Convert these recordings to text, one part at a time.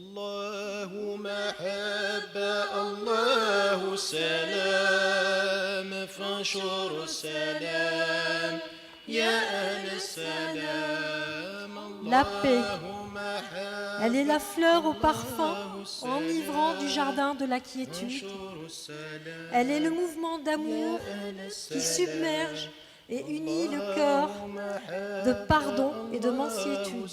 الله محبة الله سلام فانشر السلام يا أهل السلام. La paix, elle est la fleur au parfum enivrant du jardin de la quiétude. Elle est le mouvement d'amour qui submerge et unit le cœur de pardon et de mansuétude.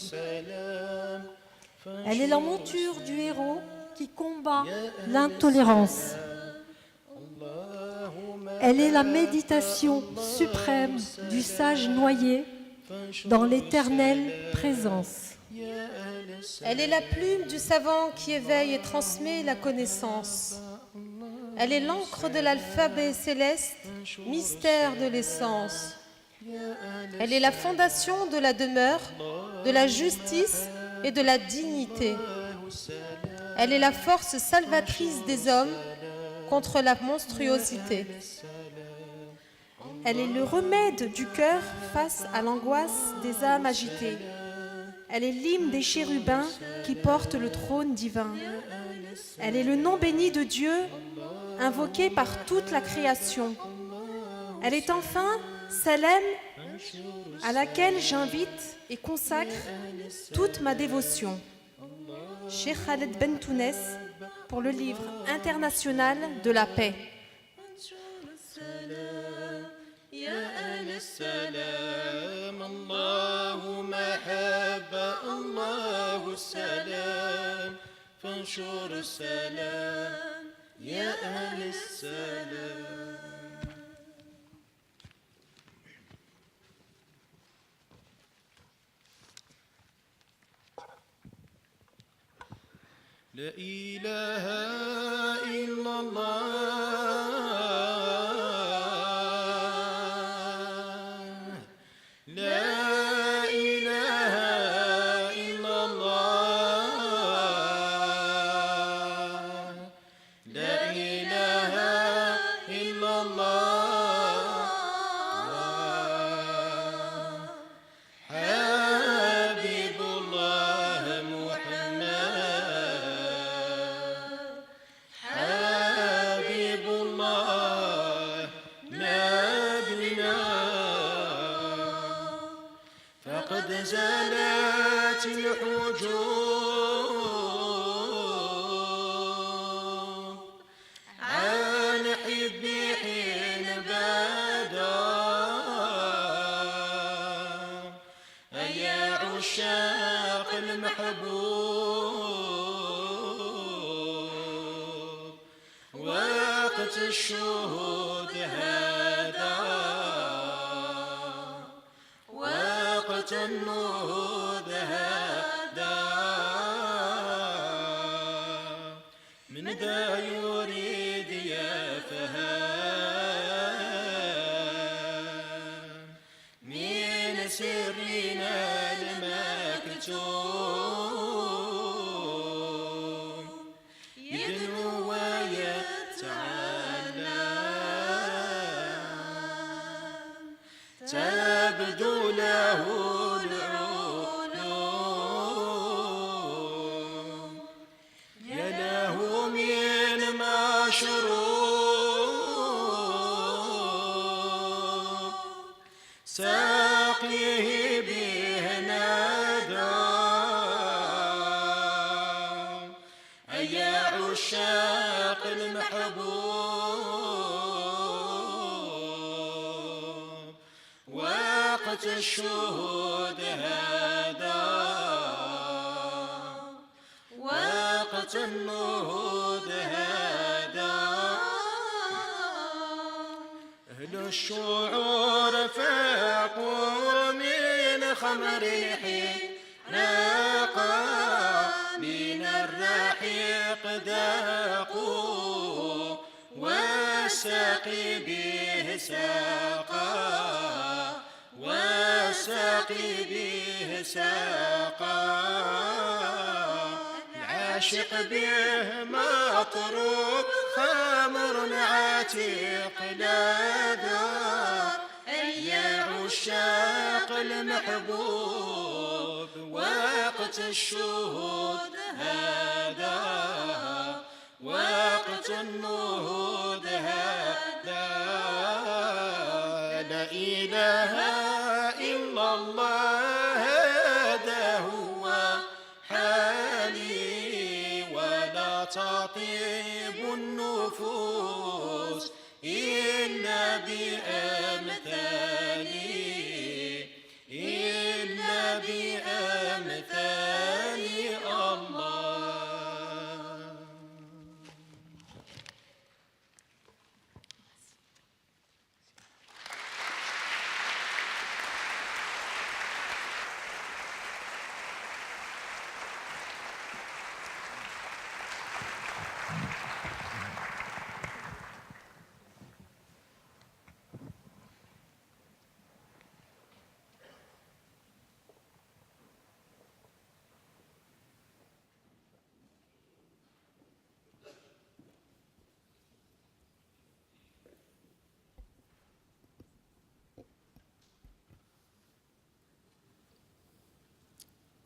Elle est la monture du héros qui combat l'intolérance. Elle est la méditation suprême du sage noyé dans l'éternelle présence. Elle est la plume du savant qui éveille et transmet la connaissance. Elle est l'encre de l'alphabet céleste, mystère de l'essence. Elle est la fondation de la demeure, de la justice et de la dignité. Elle est la force salvatrice des hommes contre la monstruosité. Elle est le remède du cœur face à l'angoisse des âmes agitées. Elle est l'hymne des chérubins qui portent le trône divin. Elle est le nom béni de Dieu, invoqué par toute la création. Elle est enfin Salem, à laquelle j'invite et consacre toute ma dévotion. Cheikh Khaled Bentounes, pour le livre international de la paix. يا أهل السلام الله محبة الله السلام فانشر السلام يا أهل السلام. لا إله إلا الله زالت الحجوب عن حبي حين بدا يا عشاق المحبوب وقت الشهود هذا النهوض هذا من ذا يريد يا فهام من سرنا المكتوم يدنو ويتعلم تبدو له مشروب ساقيه به نادى يا عشاق المحبوب وقت الشهود هذا وقت النهوض هذا أهل الشعور فاقوا من خمر حين ناقا من الرحيق ذاقوا والساقي به ساقا والساقي به ساقا العاشق به مطروب خمر عتيق لاذا يا عشاق المحبوب وقت وقت الشهود هذا وقت النهوض هذا لا إله إلا الله هذا هو حالي ولا تطيب النفوس إلا بأمثالي إلا بأمثال الله.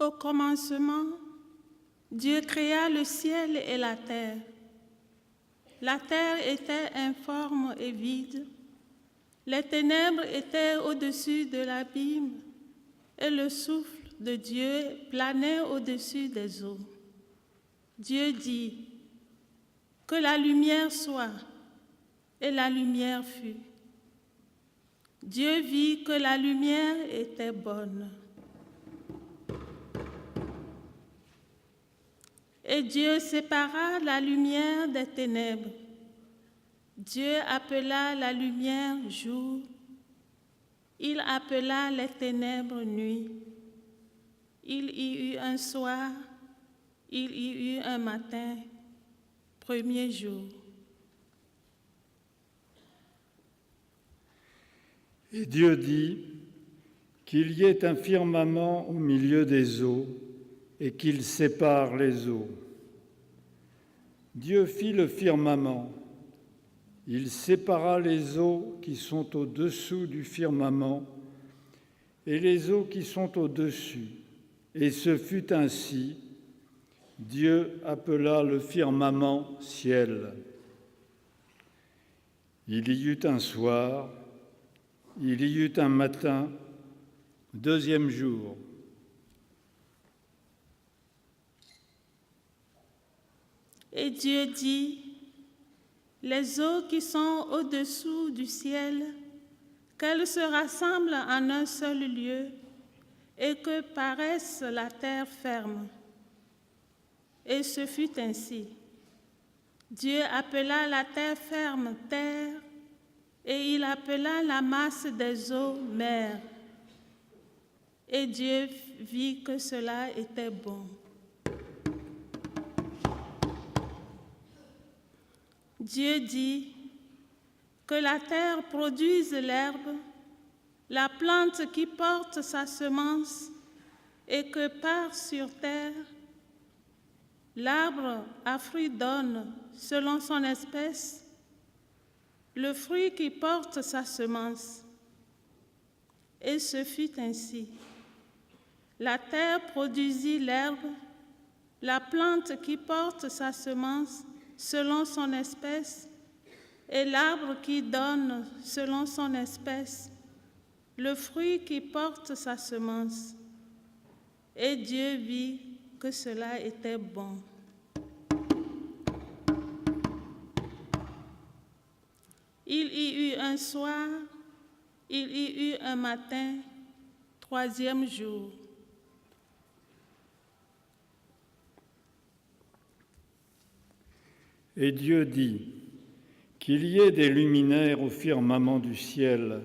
Au commencement, Dieu créa le ciel et la terre. La terre était informe et vide. Les ténèbres étaient au-dessus de l'abîme et le souffle de Dieu planait au-dessus des eaux. Dieu dit, « Que la lumière soit », et la lumière fut. Dieu vit que la lumière était bonne. Et Dieu sépara la lumière des ténèbres. Dieu appela la lumière jour. Il appela les ténèbres nuit. Il y eut un soir, il y eut un matin, premier jour. Et Dieu dit qu'il y ait un firmament au milieu des eaux et qu'il sépare les eaux. Dieu fit le firmament. Il sépara les eaux qui sont au-dessous du firmament et les eaux qui sont au-dessus. Et ce fut ainsi. Dieu appela le firmament ciel. Il y eut un soir, il y eut un matin, deuxième jour. Et Dieu dit, les eaux qui sont au-dessous du ciel, qu'elles se rassemblent en un seul lieu et que paraisse la terre ferme. Et ce fut ainsi. Dieu appela la terre ferme terre et il appela la masse des eaux mer. Et Dieu vit que cela était bon. Dieu dit que la terre produise l'herbe, la plante qui porte sa semence, et que part sur terre l'arbre à fruits donne selon son espèce, le fruit qui porte sa semence. Et ce fut ainsi. La terre produisit l'herbe, la plante qui porte sa semence selon son espèce, et l'arbre qui donne selon son espèce, le fruit qui porte sa semence. Et Dieu vit que cela était bon. Il y eut un soir, il y eut un matin, troisième jour. Et Dieu dit qu'il y ait des luminaires au firmament du ciel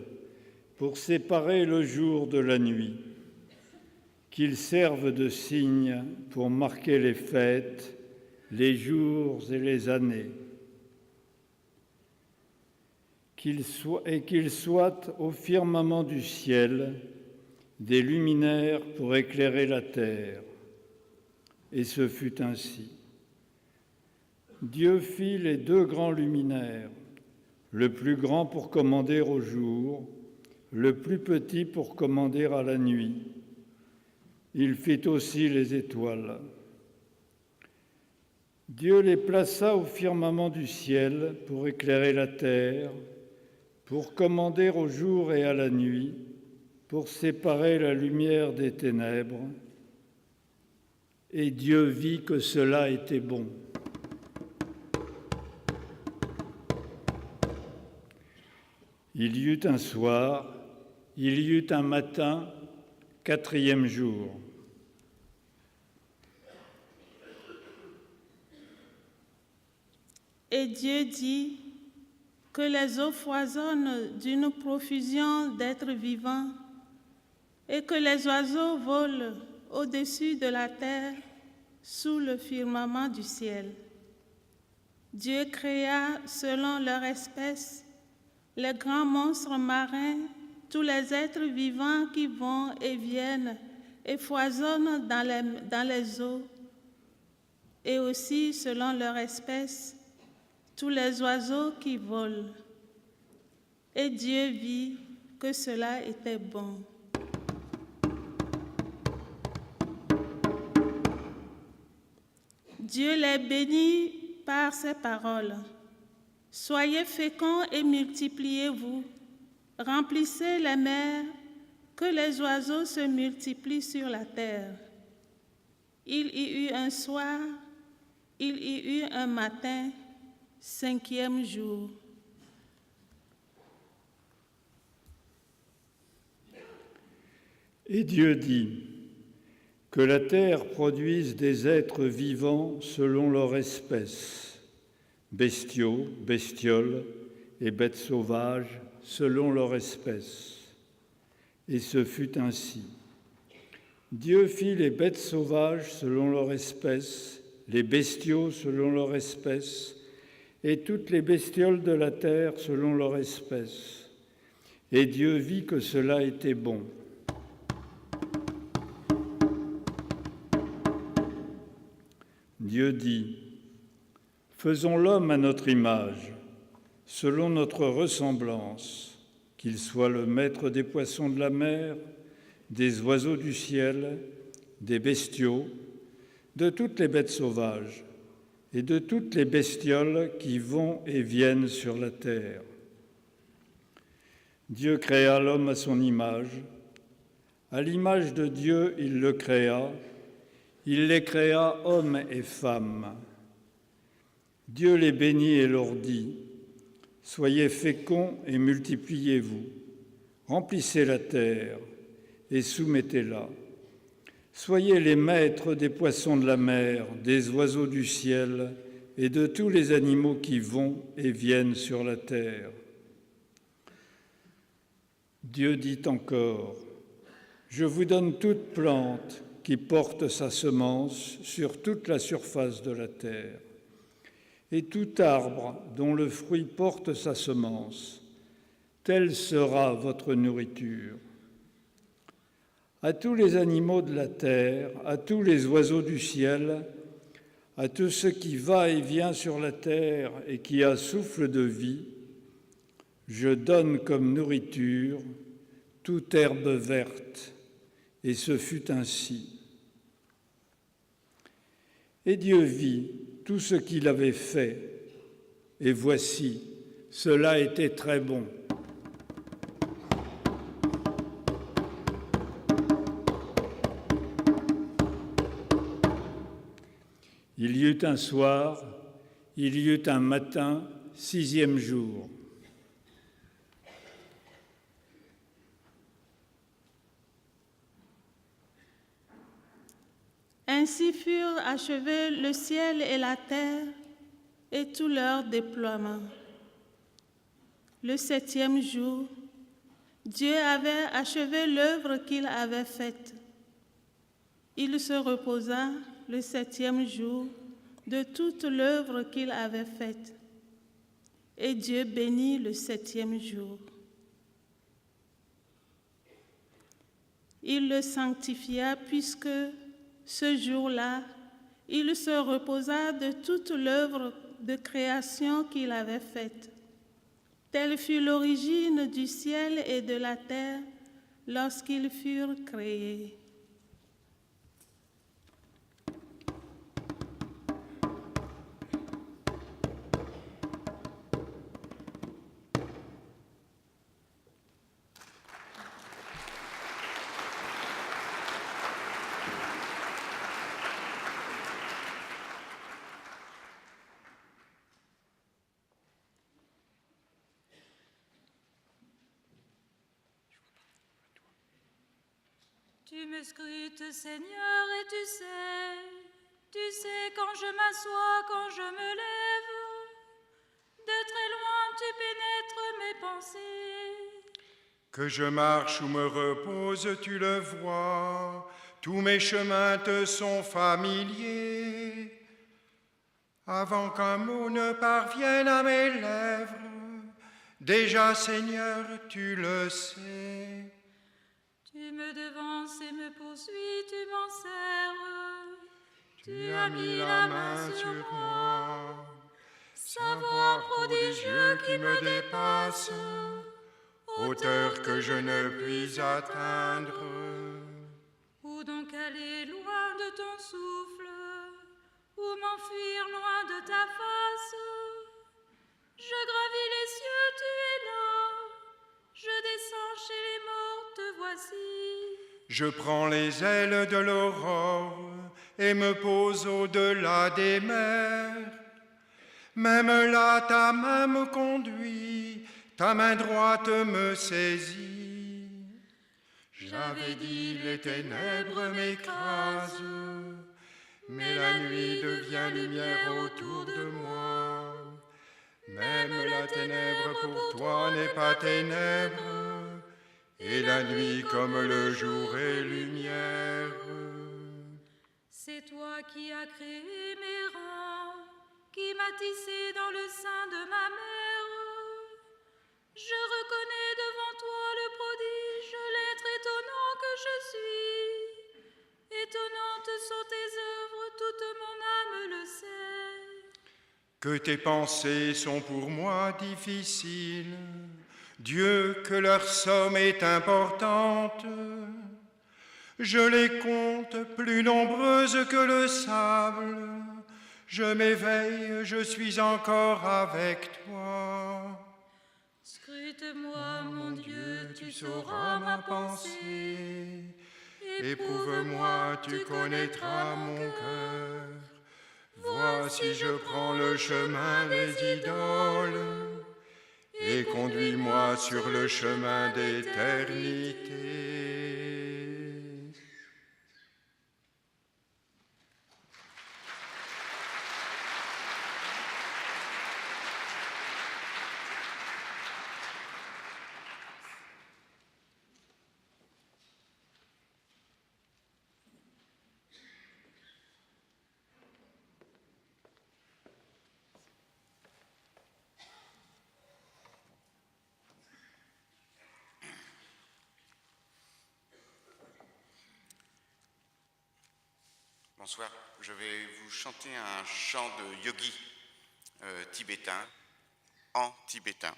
pour séparer le jour de la nuit, qu'ils servent de signes pour marquer les fêtes, les jours et les années, qu'il soient au firmament du ciel des luminaires pour éclairer la terre. Et ce fut ainsi. Dieu fit les deux grands luminaires, le plus grand pour commander au jour, le plus petit pour commander à la nuit. Il fit aussi les étoiles. Dieu les plaça au firmament du ciel pour éclairer la terre, pour commander au jour et à la nuit, pour séparer la lumière des ténèbres. Et Dieu vit que cela était bon. Il y eut un soir, il y eut un matin, 4e jour. Et Dieu dit que les eaux foisonnent d'une profusion d'êtres vivants et que les oiseaux volent au-dessus de la terre sous le firmament du ciel. Dieu créa selon leur espèce les grands monstres marins, tous les êtres vivants qui vont et viennent et foisonnent dans les eaux, et aussi selon leur espèce tous les oiseaux qui volent. Et Dieu vit que cela était bon. Dieu les bénit par ses paroles. Soyez féconds et multipliez-vous. Remplissez les mers, que les oiseaux se multiplient sur la terre. Il y eut un soir, il y eut un matin, 5e jour. Et Dieu dit que la terre produise des êtres vivants selon leur espèce, bestiaux, bestioles et bêtes sauvages selon leur espèce. Et ce fut ainsi. Dieu fit les bêtes sauvages selon leur espèce, les bestiaux selon leur espèce, et toutes les bestioles de la terre selon leur espèce. Et Dieu vit que cela était bon. Dieu dit, « Faisons l'homme à notre image, selon notre ressemblance, qu'il soit le maître des poissons de la mer, des oiseaux du ciel, des bestiaux, de toutes les bêtes sauvages et de toutes les bestioles qui vont et viennent sur la terre. » Dieu créa l'homme à son image. À l'image de Dieu, il le créa. Il les créa hommes et femmes. Dieu les bénit et leur dit, « Soyez féconds et multipliez-vous, remplissez la terre et soumettez-la. Soyez les maîtres des poissons de la mer, des oiseaux du ciel et de tous les animaux qui vont et viennent sur la terre. » Dieu dit encore, « Je vous donne toute plante qui porte sa semence sur toute la surface de la terre, et tout arbre dont le fruit porte sa semence, telle sera votre nourriture. À tous les animaux de la terre, à tous les oiseaux du ciel, à tout ce qui va et vient sur la terre et qui a souffle de vie, je donne comme nourriture toute herbe verte. » Et ce fut ainsi. Et Dieu vit tout ce qu'il avait fait, et voici, cela était très bon. Il y eut un soir, il y eut un matin, 6e jour. Ainsi furent achevés le ciel et la terre et tout leur déploiement. Le 7e jour, Dieu avait achevé l'œuvre qu'il avait faite. Il se reposa le 7e jour de toute l'œuvre qu'il avait faite. Et Dieu bénit le 7e jour. Il le sanctifia puisque ce jour-là, il se reposa de toute l'œuvre de création qu'il avait faite. Telle fut l'origine du ciel et de la terre lorsqu'ils furent créés. Tu me scrutes, Seigneur, et tu sais quand je m'assois, quand je me lève. De très loin, tu pénètres mes pensées. Que je marche ou me repose, tu le vois. Tous mes chemins te sont familiers. Avant qu'un mot ne parvienne à mes lèvres, déjà, Seigneur, tu le sais. Tu me devances et me poursuis, tu m'enserres. Tu as mis la main sur moi. Savoir prodigieux qui me dépasse, hauteur que je ne puis atteindre. Où donc aller loin de ton souffle? Où m'enfuir loin de ta face? Je gravis les cieux, tu es là. Je descends chez les morts, te voici. Je prends les ailes de l'aurore et me pose au-delà des mers. Même là, ta main me conduit, ta main droite me saisit. J'avais dit les ténèbres m'écrasent, mais la nuit devient lumière autour de moi. Même la ténèbre pour toi n'est pas ténèbre, et la nuit comme le jour est lumière. C'est toi qui as créé mes reins, qui m'as tissé dans le sein de ma mère. Je reconnais devant toi le prodige, l'être étonnant que je suis. Étonnantes sont tes œuvres, toute mon âme le sait. Que tes pensées sont pour moi difficiles, Dieu, que leur somme est importante. Je les compte plus nombreuses que le sable. Je m'éveille, je suis encore avec toi. Scrute-moi, mon Dieu, tu sauras ma pensée. Éprouve-moi, tu connaîtras mon cœur. Vois si je prends le chemin des idoles et conduis-moi sur le chemin d'éternité. Bonsoir, je vais vous chanter un chant de yogi tibétain, en tibétain.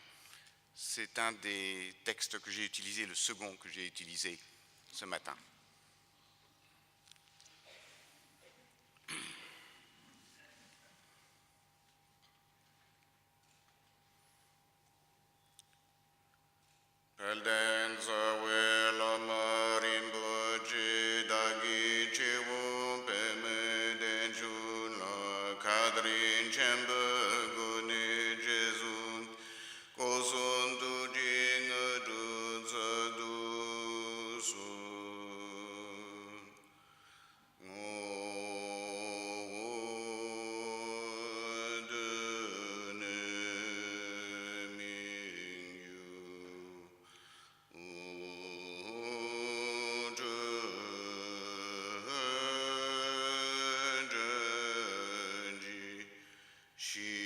C'est un des textes que j'ai utilisé, le second que j'ai utilisé ce matin. She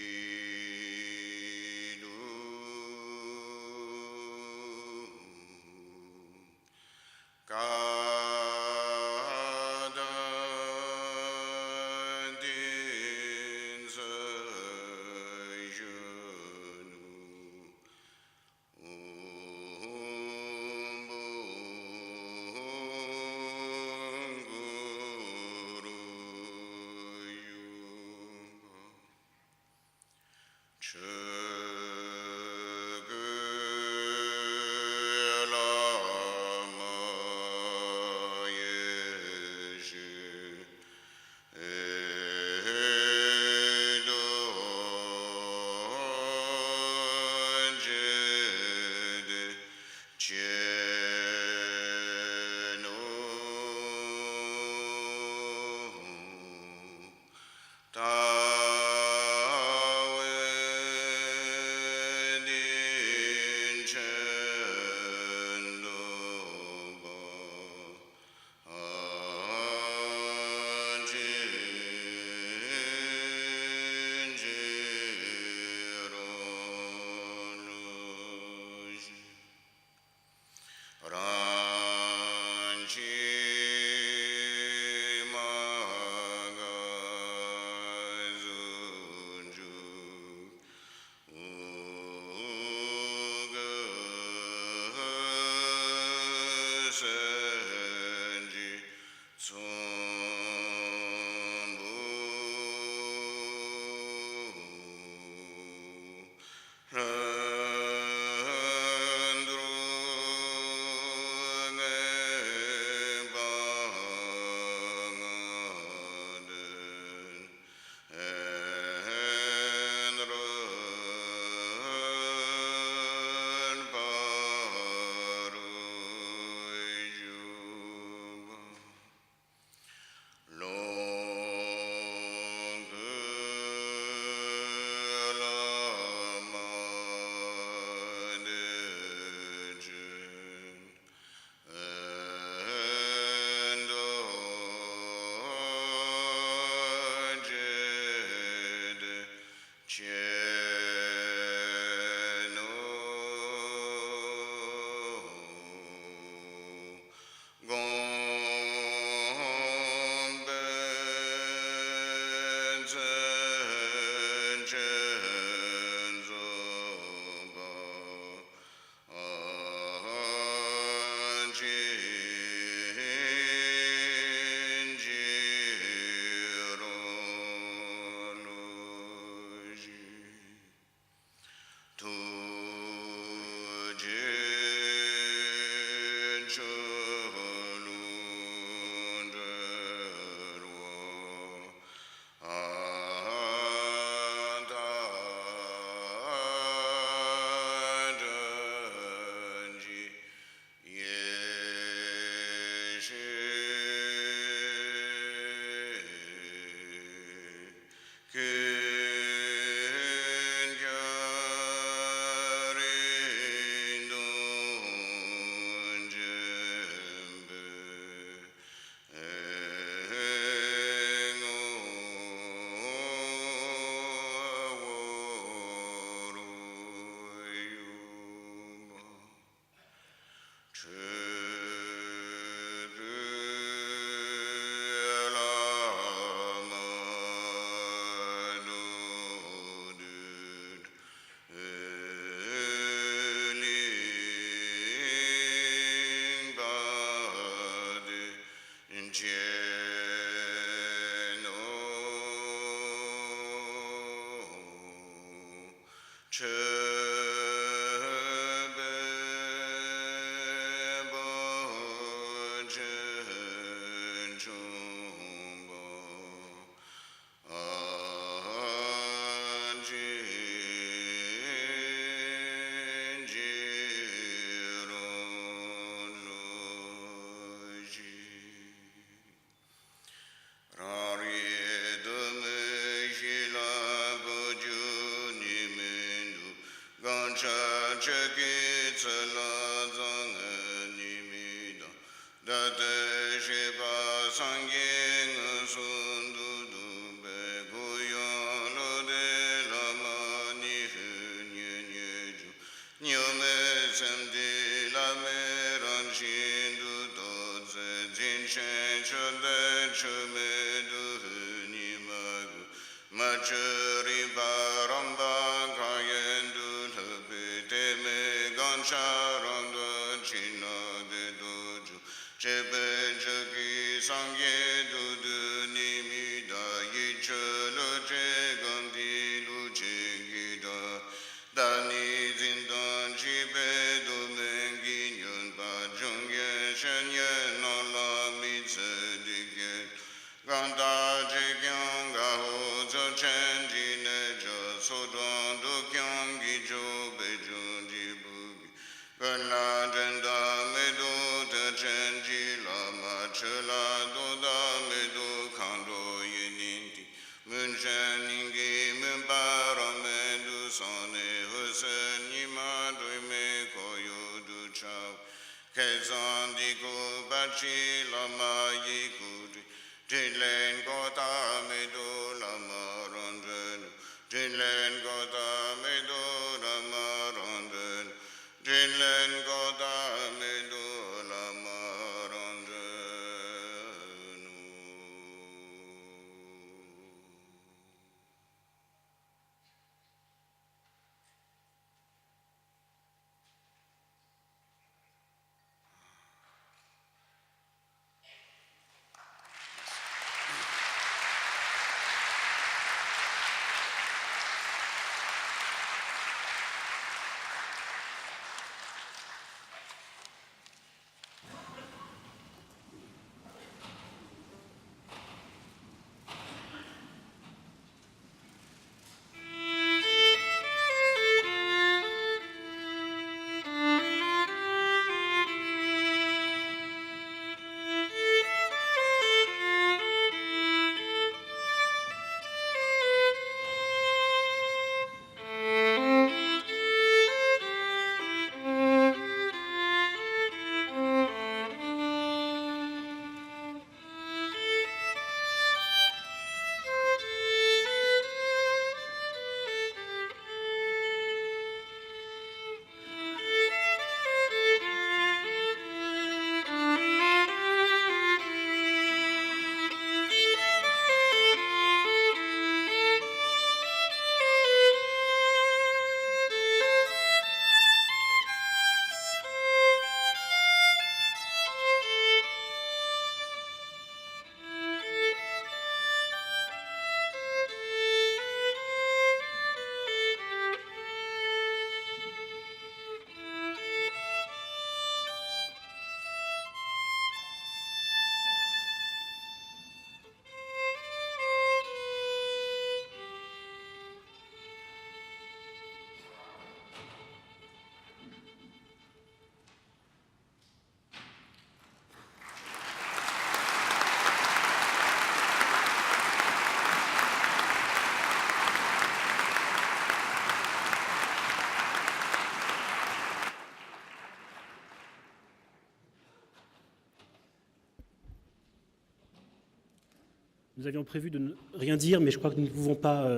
Nous avions prévu de ne rien dire, mais je crois que nous ne pouvons pas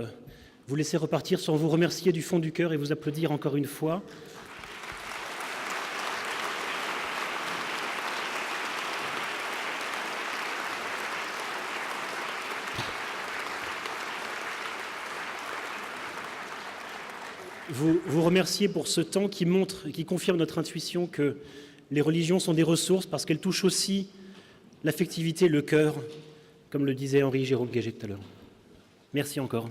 vous laisser repartir sans vous remercier du fond du cœur et vous applaudir encore une fois. Vous remercier pour ce temps qui montre et qui confirme notre intuition que les religions sont des ressources parce qu'elles touchent aussi l'affectivité, le cœur, comme le disait Henri Jérôme Guéget tout à l'heure. Merci encore.